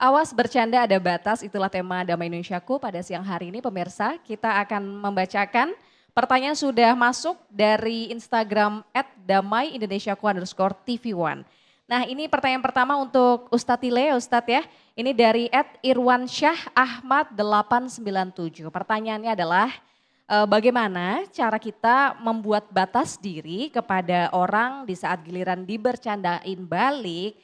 Awas bercanda ada batas, itulah tema Damai Indonesiaku pada siang hari ini pemirsa. Kita akan membacakan pertanyaan sudah masuk dari Instagram @damaiindonesiaku_tv1. Nah ini pertanyaan pertama untuk Ustadz Tile, Ustadz ya. Ini dari @irwansyahahmad897. Pertanyaannya adalah bagaimana cara kita membuat batas diri kepada orang di saat giliran dibercandain balik,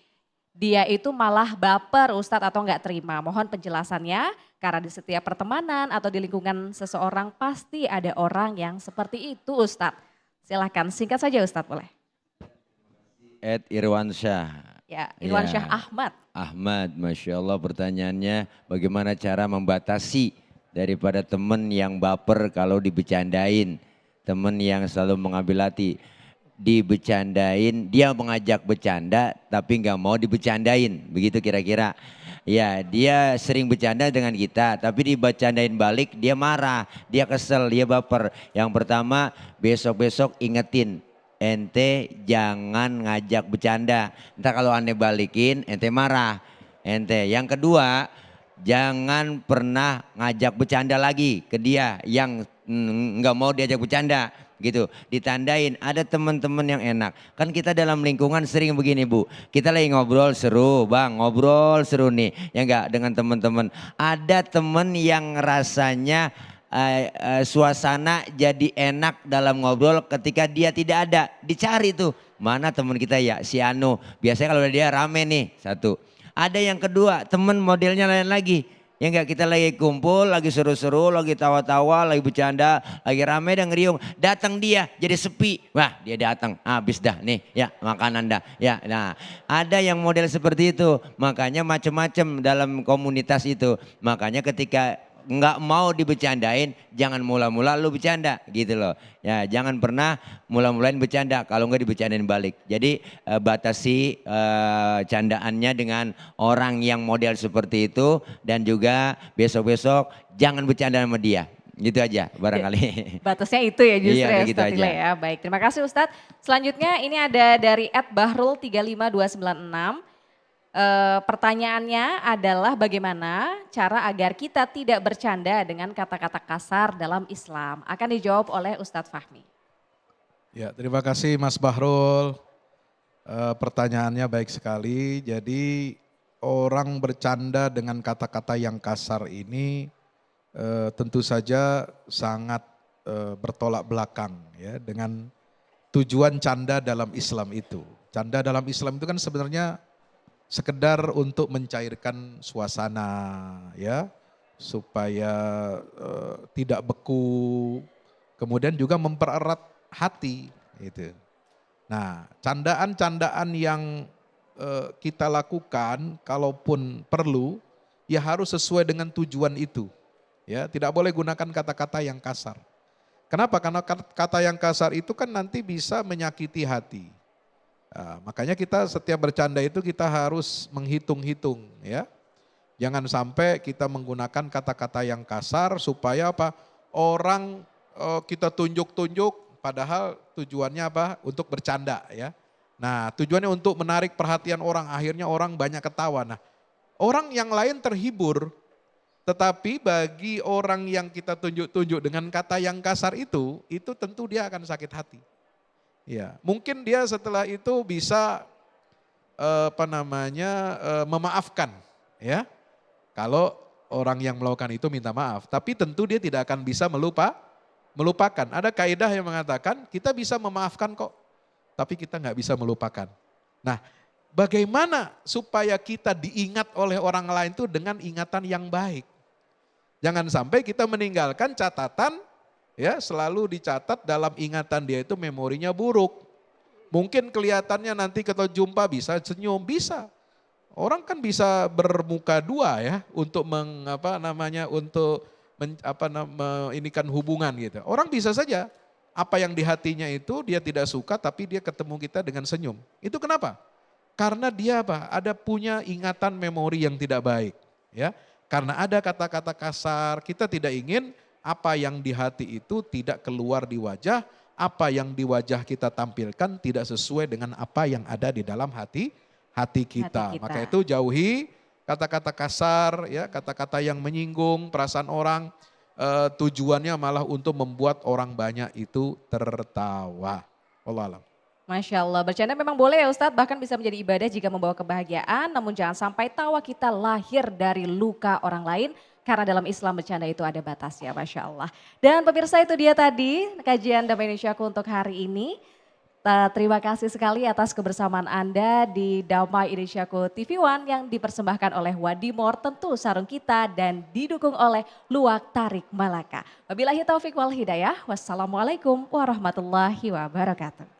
dia itu malah baper Ustadz atau nggak terima. Mohon penjelasannya karena di setiap pertemanan atau di lingkungan seseorang pasti ada orang yang seperti itu Ustadz. Silahkan singkat saja Ustadz boleh. Irwansyah. Ya, Irwansyah Ahmad. Ahmad, Masya Allah pertanyaannya bagaimana cara membatasi daripada teman yang baper kalau dibecandain. Teman yang selalu mengambil hati. Dibecandain, dia mengajak bercanda tapi nggak mau dibecandain, begitu kira-kira. Ya, dia sering bercanda dengan kita tapi dibecandain balik dia marah, dia kesel, dia baper. Yang pertama, besok-besok ingetin, ente jangan ngajak bercanda. Entar kalau ane balikin, ente marah. Ente. Yang kedua, jangan pernah ngajak bercanda lagi ke dia yang nggak mau diajak bercanda. Gitu, ditandain ada teman-teman yang enak. Kan kita dalam lingkungan sering begini Bu, kita lagi ngobrol seru Bang, ngobrol seru nih ya enggak dengan teman-teman. Ada teman yang rasanya suasana jadi enak dalam ngobrol ketika dia tidak ada. Dicari tuh, mana teman kita ya si Anu. Biasanya kalau dia rame nih, satu. Ada yang kedua, teman modelnya lain lagi. Ya enggak, kita lagi kumpul, lagi seru-seru, lagi tawa-tawa, lagi bercanda, lagi rame dan ngeriung. Datang dia jadi sepi. Wah, dia datang, habis dah nih, ya makanan dah. Ya, nah, ada yang model seperti itu. Makanya macam-macam dalam komunitas itu. Makanya ketika nggak mau dibecandain, jangan mula-mula lu bercanda gitu loh. Ya, jangan pernah mula-mulain bercanda kalau nggak dibecandain balik. Jadi batasi candaannya dengan orang yang model seperti itu dan juga besok-besok jangan bercanda sama dia. Gitu aja barangkali. Batasnya itu ya justru iya, ya gitu Ustadz aja. Tile ya. Baik, terima kasih Ustadz. Selanjutnya ini ada dari @bahrul35296. Pertanyaannya adalah bagaimana cara agar kita tidak bercanda dengan kata-kata kasar dalam Islam. Akan dijawab oleh Ustadz Fahmi. Ya, terima kasih Mas Bahrul. Pertanyaannya baik sekali. Jadi orang bercanda dengan kata-kata yang kasar ini tentu saja sangat bertolak belakang ya dengan tujuan canda dalam Islam itu. Canda dalam Islam itu kan sebenarnya sekedar untuk mencairkan suasana ya supaya tidak beku, kemudian juga mempererat hati gitu. Nah, candaan-candaan yang kita lakukan kalaupun perlu ya harus sesuai dengan tujuan itu. Ya, tidak boleh gunakan kata-kata yang kasar. Kenapa? Karena kata yang kasar itu kan nanti bisa menyakiti hati. Nah, makanya kita setiap bercanda itu kita harus menghitung-hitung ya. Jangan sampai kita menggunakan kata-kata yang kasar supaya apa? Orang kita tunjuk-tunjuk padahal tujuannya apa? Untuk bercanda ya. Nah, tujuannya untuk menarik perhatian orang, akhirnya orang banyak ketawa. Nah, orang yang lain terhibur, tetapi bagi orang yang kita tunjuk-tunjuk dengan kata yang kasar itu tentu dia akan sakit hati. Ya, mungkin dia setelah itu bisa memaafkan ya. Kalau orang yang melakukan itu minta maaf, tapi tentu dia tidak akan bisa melupakan. Ada kaidah yang mengatakan kita bisa memaafkan kok, tapi kita nggak bisa melupakan. Nah, bagaimana supaya kita diingat oleh orang lain itu dengan ingatan yang baik. Jangan sampai kita meninggalkan catatan ya, selalu dicatat dalam ingatan dia itu memorinya buruk. Mungkin kelihatannya nanti kita jumpa bisa senyum, bisa. Orang kan bisa bermuka dua ya untuk menginikan hubungan gitu. Orang bisa saja apa yang di hatinya itu dia tidak suka tapi dia ketemu kita dengan senyum. Itu kenapa? Karena dia apa? Ada punya ingatan memori yang tidak baik, ya. Karena ada kata-kata kasar, kita tidak ingin apa yang di hati itu tidak keluar di wajah, apa yang di wajah kita tampilkan tidak sesuai dengan apa yang ada di dalam hati kita. Maka itu jauhi kata-kata kasar, ya, kata-kata yang menyinggung perasaan orang, tujuannya malah untuk membuat orang banyak itu tertawa. Wallahu a'lam. Masya Allah, bercanda memang boleh ya Ustadz, bahkan bisa menjadi ibadah jika membawa kebahagiaan, namun jangan sampai tawa kita lahir dari luka orang lain, karena dalam Islam bercanda itu ada batasnya, Masya Allah. Dan pemirsa, itu dia tadi kajian Damai Indonesiaku untuk hari ini. Terima kasih sekali atas kebersamaan Anda di Damai Indonesiaku TV One yang dipersembahkan oleh Wadimor, tentu sarung kita, dan didukung oleh Luwak Tarik Malaka. Wabillahi taufik wal hidayah, wassalamualaikum warahmatullahi wabarakatuh.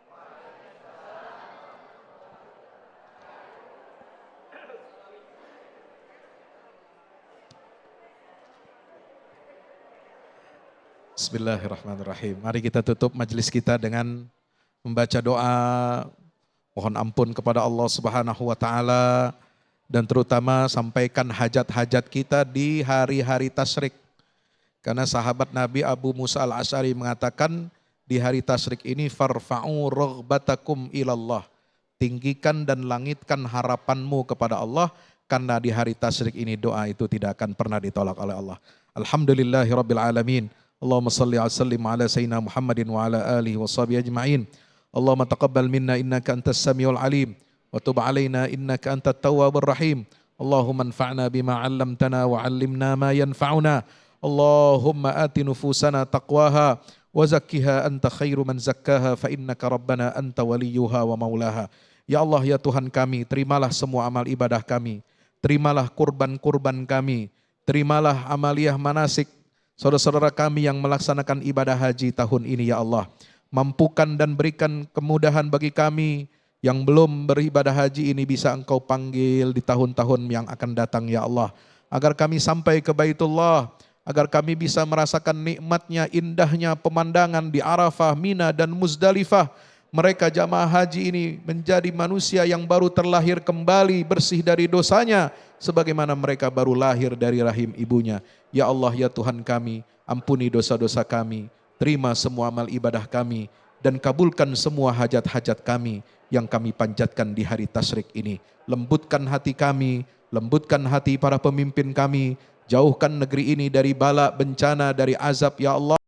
Bismillahirrahmanirrahim. Mari kita tutup majelis kita dengan membaca doa mohon ampun kepada Allah Subhanahu wa taala dan terutama sampaikan hajat-hajat kita di hari-hari tasyrik. Karena sahabat Nabi Abu Musa al-Asy'ari mengatakan di hari tasyrik ini farfa'u raghbatakum ilallah. Tinggikan dan langitkan harapanmu kepada Allah karena di hari tasyrik ini doa itu tidak akan pernah ditolak oleh Allah. Alhamdulillahirabbil alamin. Allahumma salli wa sallim ala sayyidina Muhammadin wa ala alihi wa sahbihi ajma'in. Allahumma taqabbal minna innaka antas samiul alim wa tub alaina innaka antat tawwabur rahim. Allahumma anfa'na bima 'allamtana wa 'allimna ma yanfa'una. Allahumma ati nufusana taqwaha wa zakkiha anta khairu man zakkaha fa innaka rabbana anta waliyuha wa maulaha. Ya Allah, ya Tuhan kami, terimalah semua amal ibadah kami. Terimalah kurban-kurban kami. Terimalah amaliyah manasik saudara-saudara kami yang melaksanakan ibadah haji tahun ini, ya Allah. Mampukan dan berikan kemudahan bagi kami yang belum beribadah haji ini bisa Engkau panggil di tahun-tahun yang akan datang, ya Allah. Agar kami sampai ke Baitullah, agar kami bisa merasakan nikmatnya, indahnya pemandangan di Arafah, Mina dan Muzdalifah. Mereka jamaah haji ini menjadi manusia yang baru terlahir kembali bersih dari dosanya, sebagaimana mereka baru lahir dari rahim ibunya. Ya Allah, ya Tuhan kami, ampuni dosa-dosa kami, terima semua amal ibadah kami, dan kabulkan semua hajat-hajat kami yang kami panjatkan di hari tasyrik ini. Lembutkan hati kami, lembutkan hati para pemimpin kami, jauhkan negeri ini dari bala, bencana, dari azab, ya Allah.